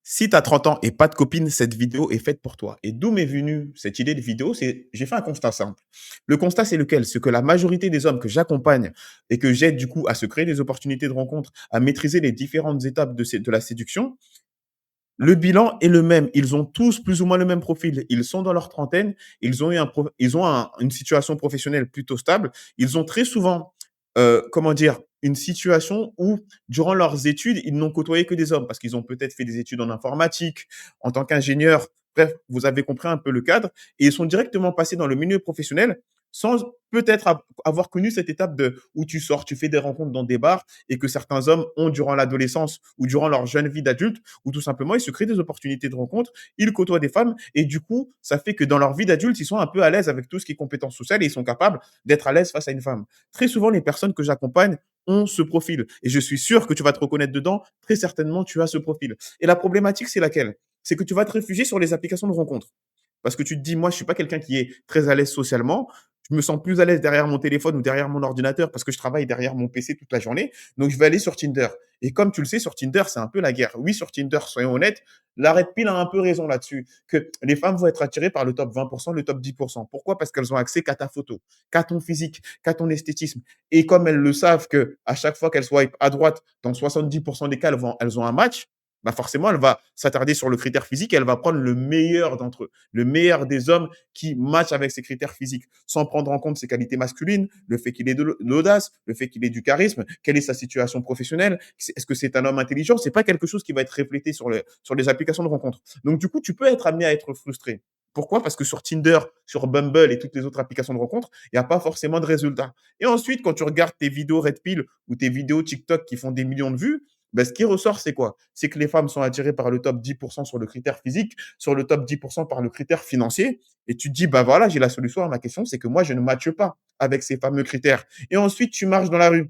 Si tu as 30 ans et pas de copine, cette vidéo est faite pour toi. Et d'où m'est venue cette idée de vidéo? C'est j'ai fait un constat simple. Le constat, c'est lequel? C'est que la majorité des hommes que j'accompagne et que j'aide du coup à se créer des opportunités de rencontre, à maîtriser les différentes étapes de la séduction, le bilan est le même. Ils ont tous plus ou moins le même profil. Ils sont dans leur trentaine. Ils ont une situation professionnelle plutôt stable. Ils ont très souvent, comment dire, une situation où, durant leurs études, ils n'ont côtoyé que des hommes parce qu'ils ont peut-être fait des études en informatique, en tant qu'ingénieur. Bref, vous avez compris un peu le cadre. Et ils sont directement passés dans le milieu professionnel sans peut-être avoir connu cette étape où tu sors, tu fais des rencontres dans des bars et que certains hommes ont durant l'adolescence ou durant leur jeune vie d'adulte ou tout simplement ils se créent des opportunités de rencontre, ils côtoient des femmes et du coup, ça fait que dans leur vie d'adulte, ils sont un peu à l'aise avec tout ce qui est compétences sociales et ils sont capables d'être à l'aise face à une femme. Très souvent, les personnes que j'accompagne ont ce profil et je suis sûr que tu vas te reconnaître dedans. Très certainement, tu as ce profil. Et la problématique, c'est laquelle? C'est que tu vas te réfugier sur les applications de rencontre. Parce que tu te dis, moi, je suis pas quelqu'un qui est très à l'aise socialement. Je me sens plus à l'aise derrière mon téléphone ou derrière mon ordinateur parce que je travaille derrière mon PC toute la journée. Donc, je vais aller sur Tinder. Et comme tu le sais, sur Tinder, c'est un peu la guerre. Oui, sur Tinder, soyons honnêtes, la Red Pill a un peu raison là-dessus. Que les femmes vont être attirées par le top 20%, le top 10%. Pourquoi? Parce qu'elles ont accès qu'à ta photo, qu'à ton physique, qu'à ton esthétisme. Et comme elles le savent que à chaque fois qu'elles swipe à droite, dans 70% des cas, elles ont un match, bah forcément, elle va s'attarder sur le critère physique et elle va prendre le meilleur d'entre eux, le meilleur des hommes qui matchent avec ses critères physiques, sans prendre en compte ses qualités masculines, le fait qu'il ait de l'audace, le fait qu'il ait du charisme, quelle est sa situation professionnelle, est-ce que c'est un homme intelligent, c'est pas quelque chose qui va être reflété sur les applications de rencontre. Donc du coup, tu peux être amené à être frustré. Pourquoi? Parce que sur Tinder, sur Bumble et toutes les autres applications de rencontre, il n'y a pas forcément de résultats. Et ensuite, quand tu regardes tes vidéos Red Pill ou tes vidéos TikTok qui font des millions de vues, ben, ce qui ressort, c'est quoi? C'est que les femmes sont attirées par le top 10% sur le critère physique, sur le top 10% par le critère financier. Et tu te dis, bah voilà, j'ai la solution à ma question, c'est que moi, je ne matche pas avec ces fameux critères. Et ensuite, tu marches dans la rue.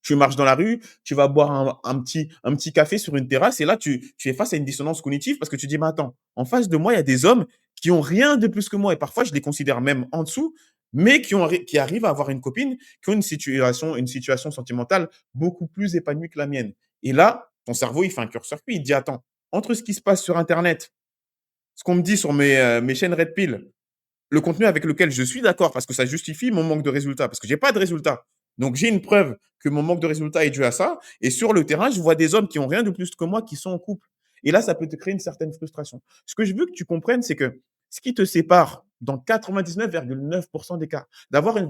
Tu marches dans la rue, tu vas boire un petit café sur une terrasse et là, tu es face à une dissonance cognitive parce que tu dis, mais attends, en face de moi, il y a des hommes qui ont rien de plus que moi et parfois, je les considère même en dessous, mais qui arrivent à avoir une copine, qui ont une situation sentimentale beaucoup plus épanouie que la mienne. Et là, ton cerveau, il fait un curseur-cuit, il te dit, attends, entre ce qui se passe sur Internet, ce qu'on me dit sur mes chaînes Red Pill, le contenu avec lequel je suis d'accord parce que ça justifie mon manque de résultats, parce que j'ai pas de résultats. Donc j'ai une preuve que mon manque de résultats est dû à ça. Et sur le terrain, je vois des hommes qui ont rien de plus que moi qui sont en couple. Et là, ça peut te créer une certaine frustration. Ce que je veux que tu comprennes, c'est que ce qui te sépare dans 99,9% des cas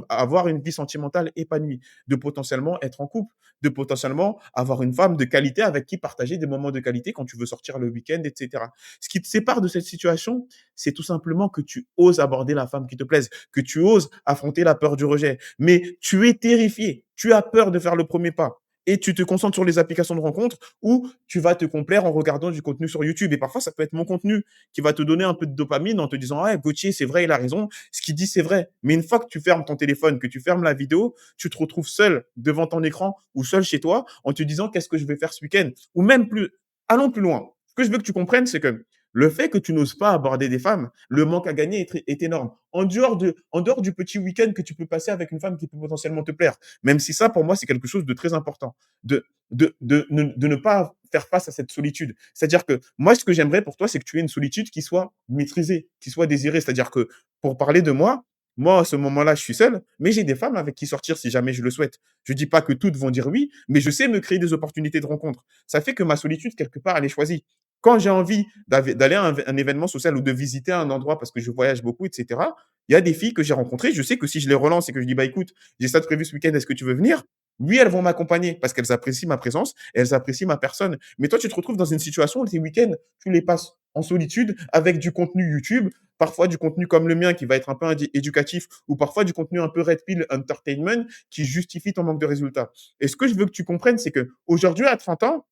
avoir une vie sentimentale épanouie, de potentiellement être en couple, de potentiellement avoir une femme de qualité avec qui partager des moments de qualité quand tu veux sortir le week-end, etc. Ce qui te sépare de cette situation, c'est tout simplement que tu oses aborder la femme qui te plaise, que tu oses affronter la peur du rejet. Mais tu es terrifié, tu as peur de faire le premier pas. Et tu te concentres sur les applications de rencontre ou tu vas te complaire en regardant du contenu sur YouTube. Et parfois, ça peut être mon contenu qui va te donner un peu de dopamine en te disant, ah, Gauthier, c'est vrai, il a raison. Ce qu'il dit, c'est vrai. Mais une fois que tu fermes ton téléphone, que tu fermes la vidéo, tu te retrouves seul devant ton écran ou seul chez toi en te disant, qu'est-ce que je vais faire ce week-end? Ou même plus, allons plus loin. Ce que je veux que tu comprennes, c'est que le fait que tu n'oses pas aborder des femmes, le manque à gagner est énorme. En dehors du petit week-end que tu peux passer avec une femme qui peut potentiellement te plaire. Même si ça, pour moi, c'est quelque chose de très important. De ne pas faire face à cette solitude. C'est-à-dire que moi, ce que j'aimerais pour toi, c'est que tu aies une solitude qui soit maîtrisée, qui soit désirée. C'est-à-dire que pour parler de moi, moi, à ce moment-là, je suis seul, mais j'ai des femmes avec qui sortir si jamais je le souhaite. Je dis pas que toutes vont dire oui, mais je sais me créer des opportunités de rencontre. Ça fait que ma solitude, quelque part, elle est choisie. Quand j'ai envie d'aller à un événement social ou de visiter un endroit parce que je voyage beaucoup, etc., il y a des filles que j'ai rencontrées. Je sais que si je les relance et que je dis, bah écoute, j'ai ça de prévu ce week-end, est-ce que tu veux venir? Oui, elles vont m'accompagner parce qu'elles apprécient ma présence et elles apprécient ma personne. Mais toi, tu te retrouves dans une situation où tes week-ends, tu les passes en solitude avec du contenu YouTube, parfois du contenu comme le mien qui va être un peu éducatif ou parfois du contenu un peu red pill entertainment qui justifie ton manque de résultats. Et ce que je veux que tu comprennes, c'est que aujourd'hui, à 30 ans,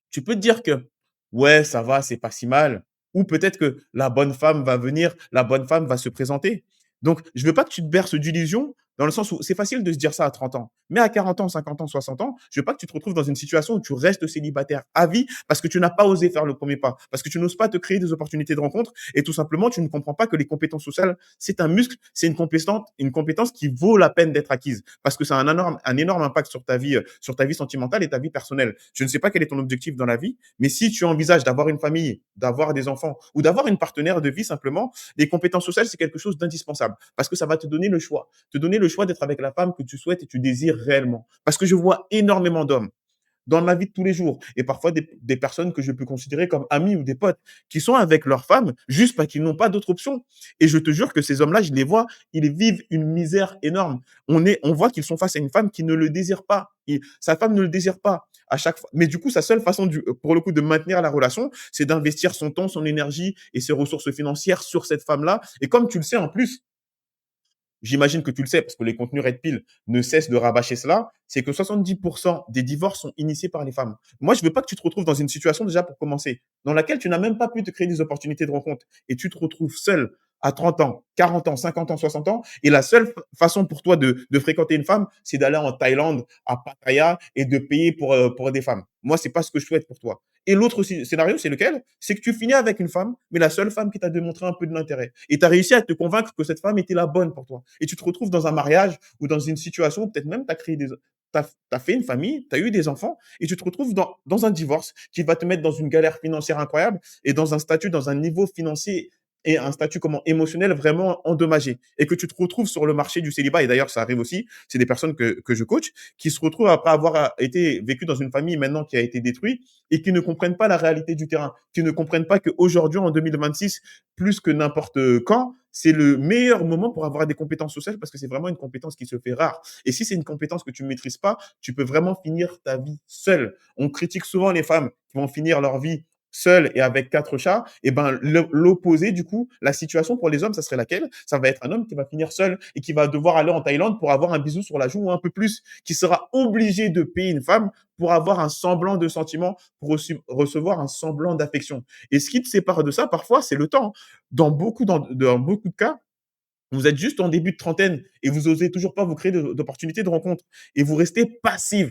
tu peux te dire que ouais, ça va, c'est pas si mal. Ou peut-être que la bonne femme va venir, la bonne femme va se présenter. Donc, je veux pas que tu te berces d'illusions Dans le sens où c'est facile de se dire ça à 30 ans. Mais à 40 ans, 50 ans, 60 ans, je veux pas que tu te retrouves dans une situation où tu restes célibataire à vie parce que tu n'as pas osé faire le premier pas, parce que tu n'oses pas te créer des opportunités de rencontre et tout simplement, tu ne comprends pas que les compétences sociales, c'est un muscle, c'est une compétence qui vaut la peine d'être acquise parce que ça a un énorme impact sur ta vie sentimentale et ta vie personnelle. Je ne sais pas quel est ton objectif dans la vie, mais si tu envisages d'avoir une famille, d'avoir des enfants ou d'avoir une partenaire de vie simplement, les compétences sociales, c'est quelque chose d'indispensable parce que ça va te donner le choix d'être avec la femme que tu souhaites et tu désires réellement. Parce que je vois énormément d'hommes dans ma vie de tous les jours et parfois des personnes que je peux considérer comme amis ou des potes qui sont avec leur femme juste parce qu'ils n'ont pas d'autre option. Et je te jure que ces hommes-là, je les vois, ils vivent une misère énorme. On voit qu'ils sont face à une femme qui ne le désire pas. Et sa femme ne le désire pas à chaque fois. Mais du coup, sa seule façon, pour le coup, de maintenir la relation, c'est d'investir son temps, son énergie et ses ressources financières sur cette femme-là. Et comme tu le sais en plus, j'imagine que tu le sais parce que les contenus Red Pill ne cessent de rabâcher cela, c'est que 70% des divorces sont initiés par les femmes. Moi, je veux pas que tu te retrouves dans une situation, déjà pour commencer, dans laquelle tu n'as même pas pu te créer des opportunités de rencontre et tu te retrouves seul à 30 ans, 40 ans, 50 ans, 60 ans, et la seule façon pour toi de fréquenter une femme, c'est d'aller en Thaïlande, à Pattaya, et de payer pour des femmes. Moi, c'est pas ce que je souhaite pour toi. Et l'autre scénario, c'est lequel? C'est que tu finis avec une femme, mais la seule femme qui t'a démontré un peu de l'intérêt. Et tu as réussi à te convaincre que cette femme était la bonne pour toi. Et tu te retrouves dans un mariage ou dans une situation où peut-être même tu as créé t'as fait une famille, tu as eu des enfants, et tu te retrouves dans un divorce qui va te mettre dans une galère financière incroyable et dans un statut, dans un niveau financier et un statut comment émotionnel vraiment endommagé et que tu te retrouves sur le marché du célibat et d'ailleurs ça arrive aussi, c'est des personnes que je coach qui se retrouvent après avoir été vécu dans une famille maintenant qui a été détruite et qui ne comprennent pas la réalité du terrain, qui ne comprennent pas qu'aujourd'hui en 2026 plus que n'importe quand, c'est le meilleur moment pour avoir des compétences sociales parce que c'est vraiment une compétence qui se fait rare. Et si c'est une compétence que tu ne maîtrises pas, tu peux vraiment finir ta vie seule. On critique souvent les femmes qui vont finir leur vie seul et avec quatre chats, et ben l'opposé du coup, la situation pour les hommes, ça serait laquelle? Ça va être un homme qui va finir seul et qui va devoir aller en Thaïlande pour avoir un bisou sur la joue ou un peu plus, qui sera obligé de payer une femme pour avoir un semblant de sentiment, pour recevoir un semblant d'affection. Et ce qui te sépare de ça, parfois, c'est le temps. Dans beaucoup de cas, vous êtes juste en début de trentaine et vous osez toujours pas vous créer d'opportunités de rencontre et vous restez passif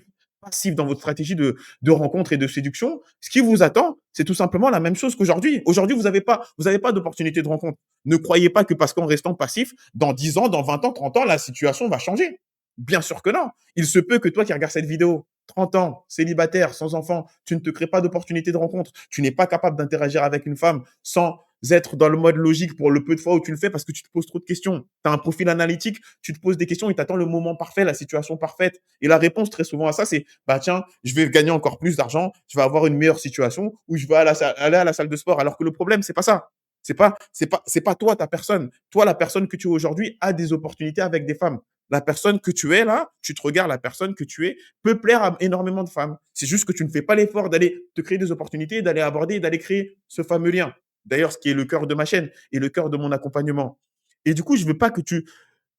dans votre stratégie de rencontre et de séduction. Ce qui vous attend, c'est tout simplement la même chose qu'aujourd'hui. Aujourd'hui, vous avez pas d'opportunité de rencontre. Ne croyez pas que parce qu'en restant passif, dans 10 ans, dans 20 ans, 30 ans, la situation va changer. Bien sûr que non. Il se peut que toi qui regardes cette vidéo, 30 ans, célibataire, sans enfant, tu ne te crées pas d'opportunité de rencontre. Tu n'es pas capable d'interagir avec une femme sans être dans le mode logique pour le peu de fois où tu le fais parce que tu te poses trop de questions. Tu as un profil analytique, tu te poses des questions et tu attends le moment parfait, la situation parfaite. Et la réponse très souvent à ça, c'est bah tiens, je vais gagner encore plus d'argent, je vais avoir une meilleure situation ou je vais aller à la salle de sport. Alors que le problème, c'est pas ça. C'est pas toi, ta personne. Toi, la personne que tu es aujourd'hui a des opportunités avec des femmes. La personne que tu es là, tu te regardes, la personne que tu es peut plaire à énormément de femmes. C'est juste que tu ne fais pas l'effort d'aller te créer des opportunités, d'aller aborder, d'aller créer ce fameux lien. D'ailleurs, ce qui est le cœur de ma chaîne et le cœur de mon accompagnement. Et du coup, je veux pas que tu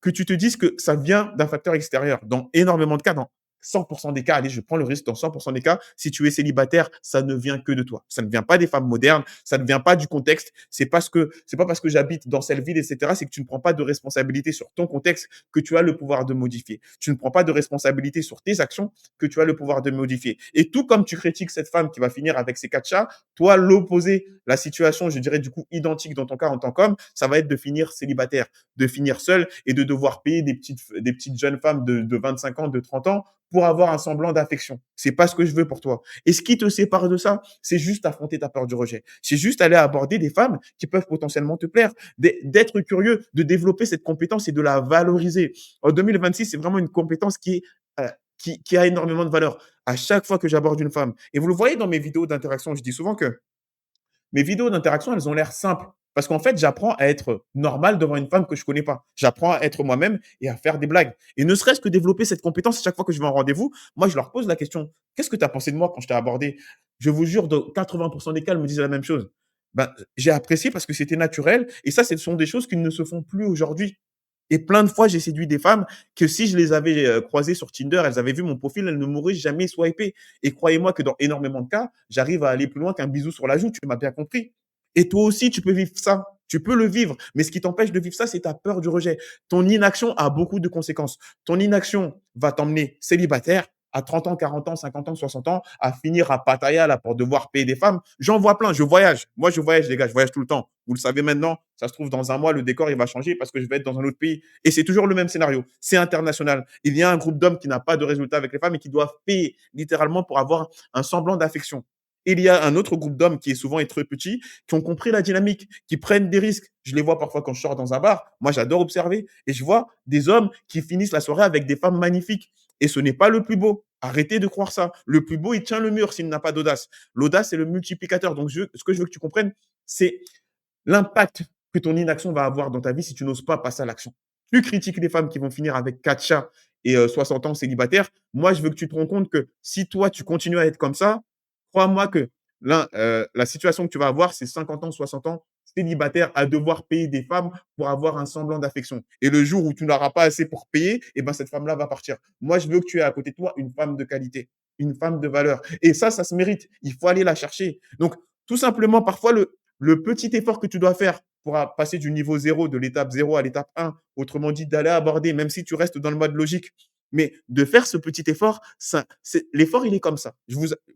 te dises que ça vient d'un facteur extérieur. Dans énormément de cas, dans 100% des cas, allez, je prends le risque, dans 100% des cas, si tu es célibataire, ça ne vient que de toi. Ça ne vient pas des femmes modernes, ça ne vient pas du contexte. C'est pas parce que j'habite dans cette ville, etc., c'est que tu ne prends pas de responsabilité sur ton contexte que tu as le pouvoir de modifier. Tu ne prends pas de responsabilité sur tes actions que tu as le pouvoir de modifier. Et tout comme tu critiques cette femme qui va finir avec ses quatre chats, toi, l'opposé, la situation, je dirais, du coup, identique dans ton cas en tant qu'homme, ça va être de finir célibataire, de finir seul et de devoir payer des petites jeunes femmes de 25 ans, de 30 ans pour avoir un semblant d'affection. C'est pas ce que je veux pour toi. Et ce qui te sépare de ça, c'est juste affronter ta peur du rejet. C'est juste aller aborder des femmes qui peuvent potentiellement te plaire, d'être curieux, de développer cette compétence et de la valoriser. En 2026, c'est vraiment une compétence qui a énormément de valeur. À chaque fois que j'aborde une femme, et vous le voyez dans mes vidéos d'interaction, je dis souvent que mes vidéos d'interaction, elles ont l'air simples. Parce qu'en fait, j'apprends à être normal devant une femme que je connais pas. J'apprends à être moi-même et à faire des blagues. Et ne serait-ce que développer cette compétence à chaque fois que je vais en rendez-vous, moi, je leur pose la question, qu'est-ce que tu as pensé de moi quand je t'ai abordé? Je vous jure, dans 80% des cas, elles me disent la même chose. Ben, j'ai apprécié parce que c'était naturel. Et ça, ce sont des choses qui ne se font plus aujourd'hui. Et plein de fois, j'ai séduit des femmes que si je les avais croisées sur Tinder, elles avaient vu mon profil, elles ne m'auraient jamais swipé. Et croyez-moi que dans énormément de cas, j'arrive à aller plus loin qu'un bisou sur la joue, tu m'as bien compris. Et toi aussi, tu peux vivre ça. Tu peux le vivre, mais ce qui t'empêche de vivre ça, c'est ta peur du rejet. Ton inaction a beaucoup de conséquences. Ton inaction va t'emmener célibataire à 30 ans, 40 ans, 50 ans, 60 ans, à finir à Pattaya là, pour devoir payer des femmes. J'en vois plein, je voyage. Moi, je voyage, les gars, je voyage tout le temps. Vous le savez maintenant, ça se trouve, dans un mois, le décor, il va changer parce que je vais être dans un autre pays. Et c'est toujours le même scénario. C'est international. Il y a un groupe d'hommes qui n'a pas de résultat avec les femmes et qui doivent payer littéralement pour avoir un semblant d'affection. Il y a un autre groupe d'hommes qui est souvent très petit, qui ont compris la dynamique, qui prennent des risques. Je les vois parfois quand je sors dans un bar. Moi, j'adore observer et je vois des hommes qui finissent la soirée avec des femmes magnifiques. Et ce n'est pas le plus beau. Arrêtez de croire ça. Le plus beau, il tient le mur s'il n'a pas d'audace. L'audace, c'est le multiplicateur. Donc, ce que je veux que tu comprennes, c'est l'impact que ton inaction va avoir dans ta vie si tu n'oses pas passer à l'action. Tu critiques les femmes qui vont finir avec 4 chats et 60 ans célibataires. Moi, je veux que tu te rends compte que si toi, tu continues à être comme ça, crois-moi que la situation que tu vas avoir, c'est 50 ans, 60 ans célibataire à devoir payer des femmes pour avoir un semblant d'affection. Et le jour où tu n'auras pas assez pour payer, eh ben, cette femme-là va partir. Moi, je veux que tu aies à côté de toi une femme de qualité, une femme de valeur. Et ça se mérite. Il faut aller la chercher. Donc, tout simplement, parfois, le petit effort que tu dois faire pour passer du niveau zéro, de l'étape zéro à l'étape 1, autrement dit, d'aller aborder, même si tu restes dans le mode logique, mais de faire ce petit effort, l'effort, il est comme ça.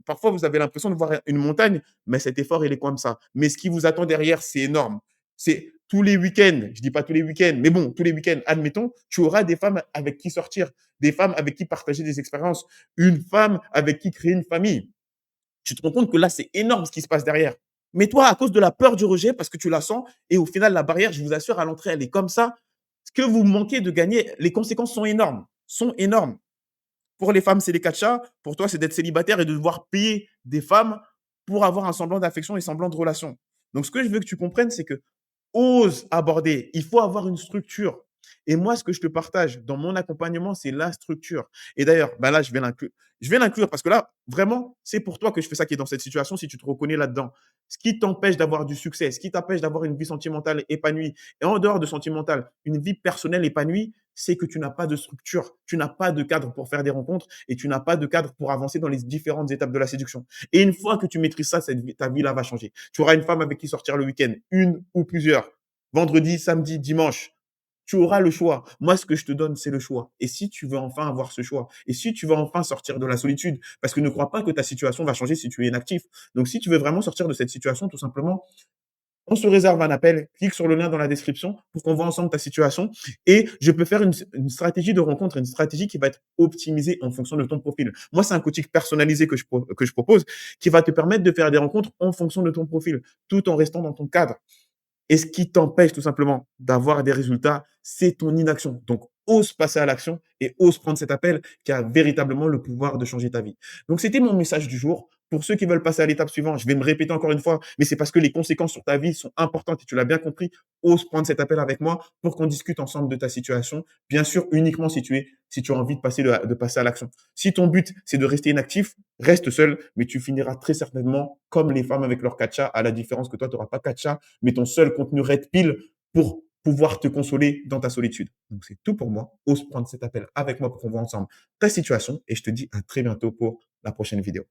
Parfois, vous avez l'impression de voir une montagne, mais cet effort, il est comme ça. Mais ce qui vous attend derrière, c'est énorme. C'est tous les week-ends, je dis pas tous les week-ends, mais bon, tous les week-ends, admettons, tu auras des femmes avec qui sortir, des femmes avec qui partager des expériences, une femme avec qui créer une famille. Tu te rends compte que là, c'est énorme ce qui se passe derrière. Mais toi, à cause de la peur du rejet, parce que tu la sens, et au final, la barrière, je vous assure, à l'entrée, elle est comme ça. Ce que vous manquez de gagner, les conséquences sont énormes. Sont énormes. Pour les femmes, c'est les cachas. Pour toi, c'est d'être célibataire et de devoir payer des femmes pour avoir un semblant d'affection et semblant de relation. Donc, ce que je veux que tu comprennes, c'est que ose aborder. Il faut avoir une structure. Et moi, ce que je te partage dans mon accompagnement, c'est la structure. Et d'ailleurs, ben là, je vais l'inclure. Je vais l'inclure parce que là, vraiment, c'est pour toi que je fais ça qui est dans cette situation si tu te reconnais là-dedans. Ce qui t'empêche d'avoir du succès, ce qui t'empêche d'avoir une vie sentimentale épanouie et en dehors de sentimentale, une vie personnelle épanouie, c'est que tu n'as pas de structure, tu n'as pas de cadre pour faire des rencontres et tu n'as pas de cadre pour avancer dans les différentes étapes de la séduction. Et une fois que tu maîtrises ça, ta vie là va changer. Tu auras une femme avec qui sortir le week-end, une ou plusieurs, vendredi, samedi, dimanche. Tu auras le choix. Moi, ce que je te donne, c'est le choix. Et si tu veux enfin avoir ce choix, et si tu veux enfin sortir de la solitude, parce que ne crois pas que ta situation va changer si tu es inactif. Donc, si tu veux vraiment sortir de cette situation, tout simplement, on se réserve un appel, clique sur le lien dans la description pour qu'on voit ensemble ta situation et je peux faire une stratégie de rencontre, une stratégie qui va être optimisée en fonction de ton profil. Moi, c'est un coaching personnalisé que je propose qui va te permettre de faire des rencontres en fonction de ton profil, tout en restant dans ton cadre. Et ce qui t'empêche tout simplement d'avoir des résultats, c'est ton inaction. Donc, ose passer à l'action et ose prendre cet appel qui a véritablement le pouvoir de changer ta vie. Donc, c'était mon message du jour. Pour ceux qui veulent passer à l'étape suivante, je vais me répéter encore une fois, mais c'est parce que les conséquences sur ta vie sont importantes et tu l'as bien compris. Ose prendre cet appel avec moi pour qu'on discute ensemble de ta situation. Bien sûr, uniquement si tu as envie de passer à l'action. Si ton but, c'est de rester inactif, reste seul, mais tu finiras très certainement comme les femmes avec leur catcha, à la différence que toi, tu n'auras pas catcha, mais ton seul contenu Red Pill pour pouvoir te consoler dans ta solitude. Donc, c'est tout pour moi. Ose prendre cet appel avec moi pour qu'on voit ensemble ta situation et je te dis à très bientôt pour la prochaine vidéo.